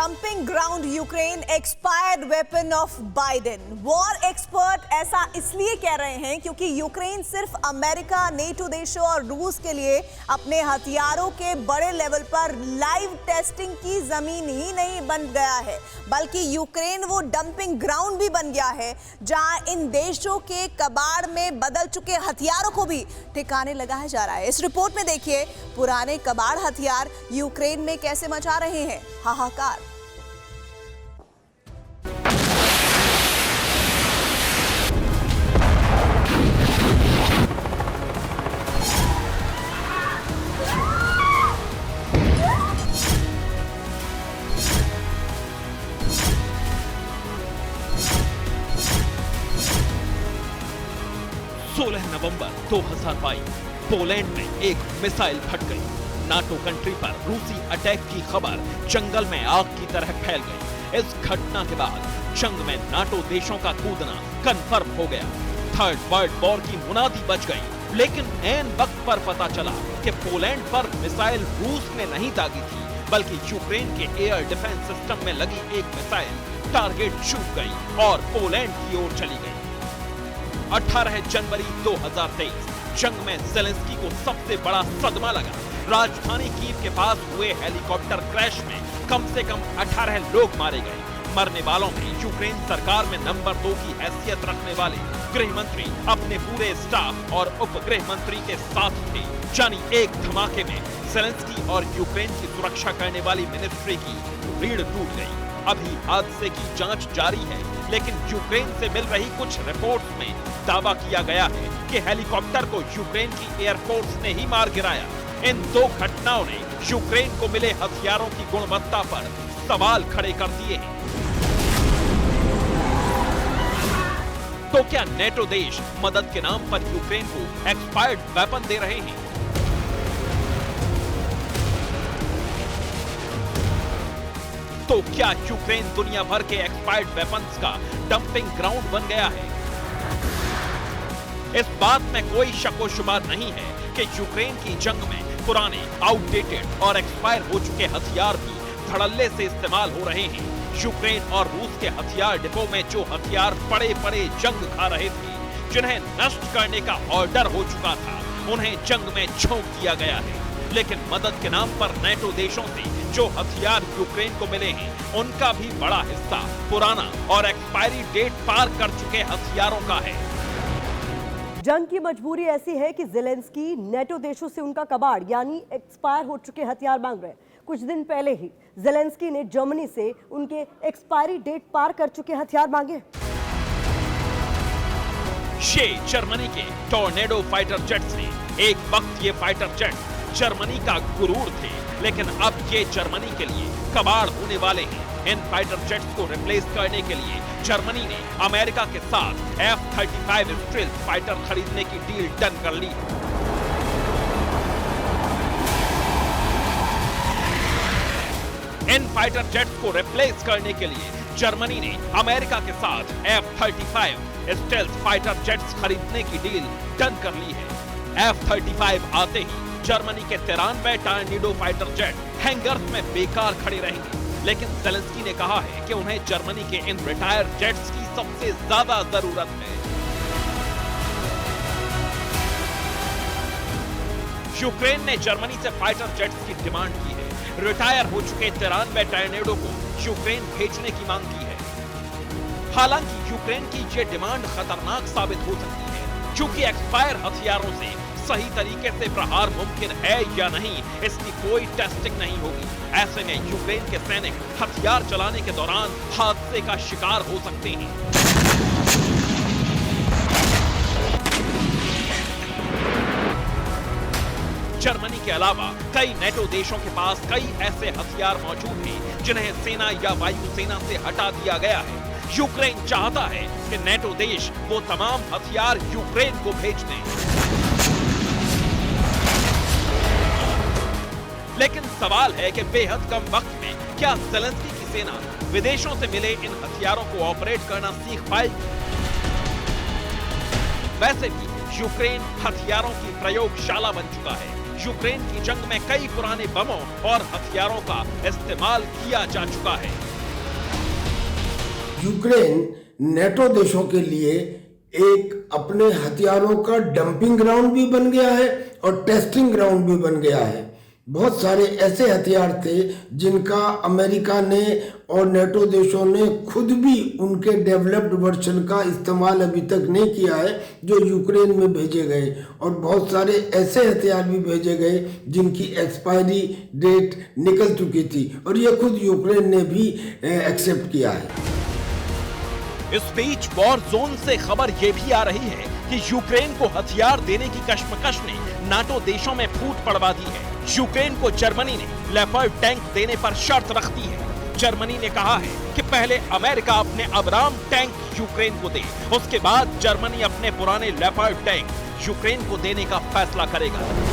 Dumping ground Ukraine expired weapon of Biden. War expert ऐसा इसलिए कह रहे हैं क्योंकि यूक्रेन सिर्फ अमेरिका, नेटो देशों और रूस के लिए अपने हथियारों के बड़े लेवल पर लाइव टेस्टिंग की जमीन ही नहीं बन गया है, बल्कि यूक्रेन वो डंपिंग ग्राउंड भी बन गया है जहां इन देशों के कबाड़ में बदल चुके हथियारों को भी ठिकाने लगाया जा रहा है। इस रिपोर्ट में देखिए पुराने कबाड़ हथियार यूक्रेन में कैसे मचा रहे हैं हाहाकार। 16 नवंबर 2022 पोलैंड में एक मिसाइल फट गई। नाटो कंट्री पर रूसी अटैक की खबर जंगल में आग की तरह फैल गई। इस घटना के बाद जंग में नाटो देशों का कूदना कंफर्म हो गया। थर्ड वर्ल्ड वॉर की मुनादी बज गई, लेकिन ऐन वक्त पर पता चला कि पोलैंड पर मिसाइल रूस ने नहीं दागी थी, बल्कि यूक्रेन के एयर डिफेंस सिस्टम में लगी एक मिसाइल टारगेट चूक गई और पोलैंड की ओर चली गई। 18 जनवरी 2023 जंग में ज़ेलेंस्की को सबसे बड़ा सदमा लगा। राजधानी कीव के पास हुए हेलीकॉप्टर क्रैश में कम से कम 18 लोग मारे गए। मरने वालों में यूक्रेन सरकार में नंबर 2 की हैसियत रखने वाले गृह मंत्री अपने पूरे स्टाफ और उप गृह मंत्री के साथ थे। यानी एक धमाके में ज़ेलेंस्की और यूक्रेन की सुरक्षा करने वाली मिनिस्ट्री की रीढ़ टूट गई। अभी हादसे की जांच जारी है, लेकिन यूक्रेन से मिल रही कुछ रिपोर्ट्स में दावा किया गया है कि हेलीकॉप्टर को यूक्रेन की एयरफोर्स ने ही मार गिराया। इन दो घटनाओं ने यूक्रेन को मिले हथियारों की गुणवत्ता पर सवाल खड़े कर दिए हैं। तो क्या नेटो देश मदद के नाम पर यूक्रेन को एक्सपायर्ड वेपन दे रहे हैं? तो क्या यूक्रेन दुनिया भर के एक्सपायर्ड वेपन्स का डंपिंग ग्राउंड बन गया है? इस बात में कोई शक व शुबा नहीं है कि यूक्रेन की जंग में पुराने, आउटडेटेड और एक्सपायर हो चुके हथियार भी धड़ल्ले से इस्तेमाल हो रहे हैं। यूक्रेन और रूस के हथियार डिपो में जो हथियार पड़े पड़े जंग खा रहे थे, जिन्हें नष्ट करने का ऑर्डर हो चुका था, उन्हें जंग में झोंक दिया गया है। लेकिन मदद के नाम पर नेटो देशों से जो हथियार यूक्रेन को मिले हैं, उनका भी बड़ा हिस्सा पुराना और एक्सपायरी डेट पार कर चुके हथियारों का है। जंग की मजबूरी ऐसी है कि ज़ेलेंस्की नेटो देशों से उनका कबाड़ यानी एक्सपायर हो चुके हथियार मांग रहे हैं। कुछ दिन पहले ही ज़ेलेंस्की ने जर्मनी से उनके एक्सपायरी डेट पार कर चुके हथियार मांगे। ये जर्मनी के टॉर्नेडो फाइटर जेट्स ने एक वक्त ये फाइटर जेट जर्मनी का गुरूर थे, लेकिन अब ये जर्मनी के लिए कबाड़ होने वाले हैं। इन फाइटर जेट्स को रिप्लेस करने के लिए जर्मनी ने अमेरिका के साथ F-35 स्टेल्थ फाइटर खरीदने की डील डन कर ली। इन फाइटर जेट्स को रिप्लेस करने के लिए जर्मनी ने अमेरिका के साथ F-35 स्टेल्थ फाइटर जेट्स खरीदने की डील डन कर ली है। F-35 आते ही जर्मनी के 93 टॉर्नेडो फाइटर जेट हैंगर्स में बेकार खड़े रहेंगे, लेकिन ज़ेलेंस्की ने कहा है कि उन्हें जर्मनी के इन रिटायर्ड जेट्स की सबसे ज्यादा जरूरत है। यूक्रेन ने जर्मनी से फाइटर जेट्स की डिमांड की है। रिटायर हो चुके 93 टॉर्नेडो को यूक्रेन भेजने की मांग की है। हालांकि यूक्रेन की ये डिमांड खतरनाक साबित हो सकती है, क्योंकि एक्सपायर हथियारों से सही तरीके से प्रहार मुमकिन है या नहीं, इसकी कोई टेस्टिंग नहीं होगी। ऐसे में यूक्रेन के सैनिक हथियार चलाने के दौरान हादसे का शिकार हो सकते हैं। जर्मनी के अलावा कई नेटो देशों के पास कई ऐसे हथियार मौजूद हैं जिन्हें सेना या वायुसेना से हटा दिया गया है। यूक्रेन चाहता है कि नेटो देश वो तमाम हथियार यूक्रेन को भेज दें। लेकिन सवाल है कि बेहद कम वक्त में क्या ज़ेलेंस्की की सेना विदेशों से मिले इन हथियारों को ऑपरेट करना सीख पाएगी? वैसे भी यूक्रेन हथियारों की प्रयोगशाला बन चुका है। यूक्रेन की जंग में कई पुराने बमों और हथियारों का इस्तेमाल किया जा चुका है। यूक्रेन नेटो देशों के लिए एक अपने हथियारों का डंपिंग ग्राउंड भी बन गया है और टेस्टिंग ग्राउंड भी बन गया है। बहुत सारे ऐसे हथियार थे जिनका अमेरिका ने और नेटो देशों ने खुद भी उनके डेवलप्ड वर्जन का इस्तेमाल अभी तक नहीं किया है, जो यूक्रेन में भेजे गए। और बहुत सारे ऐसे हथियार भी भेजे गए जिनकी एक्सपायरी डेट निकल चुकी थी और ये खुद यूक्रेन ने भी एक्सेप्ट किया है। इस बीच वॉर जोन से खबर ये भी आ रही है कि यूक्रेन को हथियार देने की कश्मकश ने नाटो देशों में फूट पड़वा दी है। यूक्रेन को जर्मनी ने लेपर्ड टैंक देने पर शर्त रख दी है। जर्मनी ने कहा है कि पहले अमेरिका अपने अब्राम टैंक यूक्रेन को दे, उसके बाद जर्मनी अपने पुराने लेपर्ड टैंक यूक्रेन को देने का फैसला करेगा।